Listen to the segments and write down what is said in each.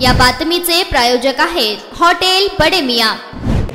या बातमीचे प्रायोजक आहेत हॉटेल बडे मियां।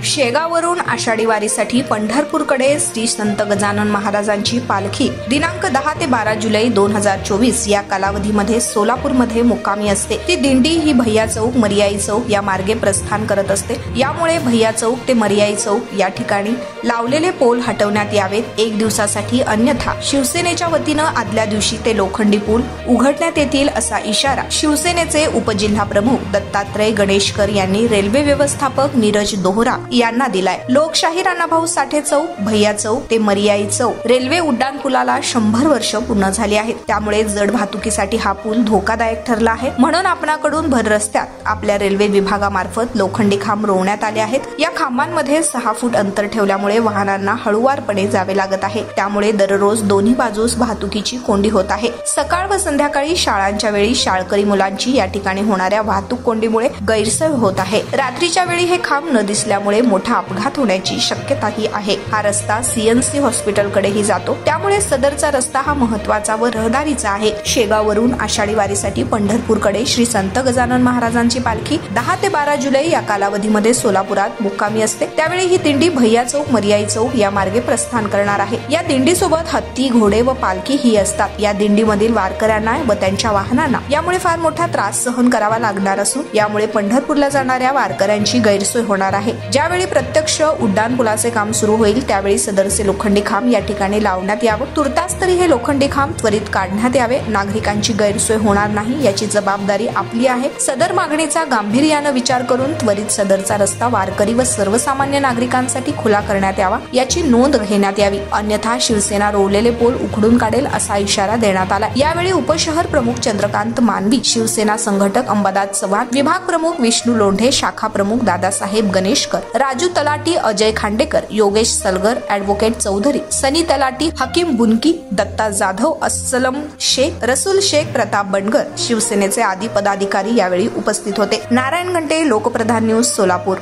शेगाववरून आषाढी वारीसाठी पंढरपूरकडे श्री संत गजानन महाराजांची पालखी दिनांक 10 ते 12 जुलै 2024 या कालावधीमध्ये सोलापूरमध्ये मुक्कामी असते। ती दिंडी ही भैया चौक मर्याई चौक या मार्गे प्रस्थान करत असते। यामुळे भैया चौक ते मर्याई चौक या ठिकाणी लावलेले पोल हटवण्यात यावेत एक दिवसासाठी, अन्यथा शिवसेनेच्या वतीनं आदल्या दिवशी ते लोखंडी पूल उघडण्यात येतील असा इशारा शिवसेनेचे उपजिल्हा प्रमुख दत्तात्रय गणेशकर यांनी रेल्वे व्यवस्थापक नीरज दोहरा यांना दिलाय। लोकशाही राणाभाऊ साठे चौक, भैया चौक ते मर्याई चौक रेल्वे उड्डाणपुलाला 100 वर्ष पूर्ण झाली आहेत। त्यामुळे जड वाहतुकीसाठी हा पूल धोकादायक ठरला आहे। म्हणून आपणाकडून भर रस्त्यात आपल्या रेल्वे विभागामार्फत लोखंडी खांब रोवण्यात आले आहेत। या खांबांमध्ये 6 फूट अंतर ठेवल्यामुळे वाहनांना हळूवारपणे जावे लागत आहे। त्यामुळे दररोज दोन्ही बाजूस वाहतुकीची कोंडी होत आहे। सकाळ व संध्याकाळी शाळांच्या वेळी शाळकरी मुलांची या ठिकाणी होणाऱ्या वाहतूक कोंडीमुळे गैरसोय होत आहे। रात्रीच्या वेळी हे खांब न दिसल्यामुळे मोठा अपघात होण्याची शक्यताही आहे। हा रस्ता CNC हॉस्पिटलकडेही जातो, त्यामुळे सदरचा रस्ता हा महत्त्वाचा व रहदारीचा आहे। शेगाववरून आषाढी वारीसाठी पंढरपूरकडे श्री संत गजानन महाराजांची पालखी 10 ते 12 जुलै या कालावधीमध्ये सोलापुरात मुक्कामी असते। त्यावेळी ही दिंडी भैया चौक मर्याई चौक या मार्गे प्रस्थान करणार आहे। या दिंडीसोबत हत्ती, घोडे व पालखी ही असतात। या दिंडीमधील वारकऱ्यांना व त्यांच्या वाहनांना यामुळे फार मोठा त्रास सहन करावा लागणार असून यामुळे पंढरपूरला जाणाऱ्या वारकऱ्यांची गैरसोय होणार आहे। ज्यावेळी प्रत्यक्ष उड्डाणपुलाचे काम सुरू होईल त्यावेळी सदरचे लोखंडी खांब या ठिकाणी लावण्यात यावं। तुर्तास तरी हे लोखंडी खांब त्वरित काढण्यात यावे। नागरिकांची गैरसोय होणार नाही याची जबाबदारी आपली आहे। सदर मागणीचा गांभीर्याने विचार करून त्वरित सदरचा रस्ता वारकरी व सर्वसामान्य नागरिकांसाठी खुला करण्यात यावा याची नोंद घेण्यात यावी, अन्यथा शिवसेना रोवलेले पोल उखडून काढेल असा इशारा देण्यात आला। यावेळी उपशहर प्रमुख चंद्रकांत मानवी, शिवसेना संघटक अंबादास चव्हाण, विभाग प्रमुख विष्णू लोंढे, शाखा प्रमुख दादासाहेब गणेशकर, राजू तलाटी, अजय खांडेकर, योगेश सलगर, ॲडव्होकेट चौधरी, सनी तलाटी, हकीम बुनकी, दत्ता जाधव, अस्सलम शेख, रसूल शेख, प्रताप बनगर, शिवसेनेचे आदी पदाधिकारी यावेळी उपस्थित होते। नारायण घंटे, Lokpradhan news, Solapur.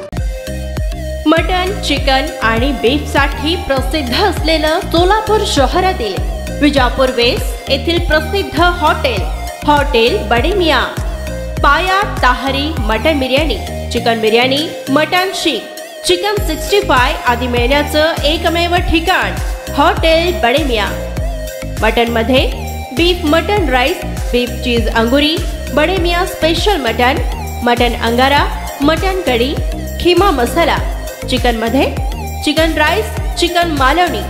Mutton, chicken आणि बीफ साठी प्रसिद्ध असलेलं सोलापूर शहरातील विजापूर वेस्ट येथील प्रसिद्ध hotel Bade Miyan. Paya, tahari, mutton biryani, chicken biryani, mutton seekh, chicken 65 आदी मिळण्याचं एकमेव ठिकाण हॉटेल बडे मियां। मटन मध्ये beef mutton rice, beef cheese angoori, Bade Miyan special mutton, mutton angara, mutton kadhi, keema masala. Chicken मध्ये chicken rice, chicken Malvani,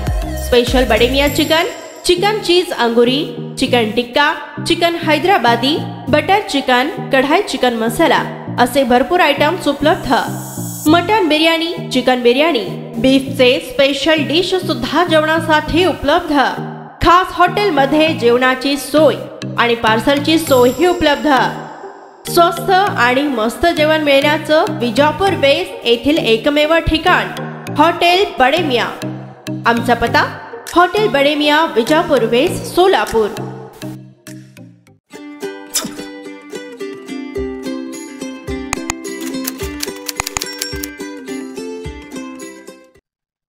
special Bade Miyan chicken, chicken cheese angoori, chicken tikka, chicken Hyderabadi, butter chicken, kadai chicken masala असे भरपूर आयटम्स उपलब्ध। मटन बिर्याणी, चिकन बिर्याणी, बीफचे स्पेशल डिश सुद्धा जेवणासाठी उपलब्ध। खास हॉटेलमध्ये जेवणाची सोय आणि पार्सलची सोयही उपलब्ध। स्वस्त आणि मस्त जेवण मिळण्याचं विजापूर वेस्ट येथील एकमेव ठिकाण हॉटेल बडे मियां। आमचा पत्ता हॉटेल बडे मियां, विजापूर वेस्ट, सोलापूर।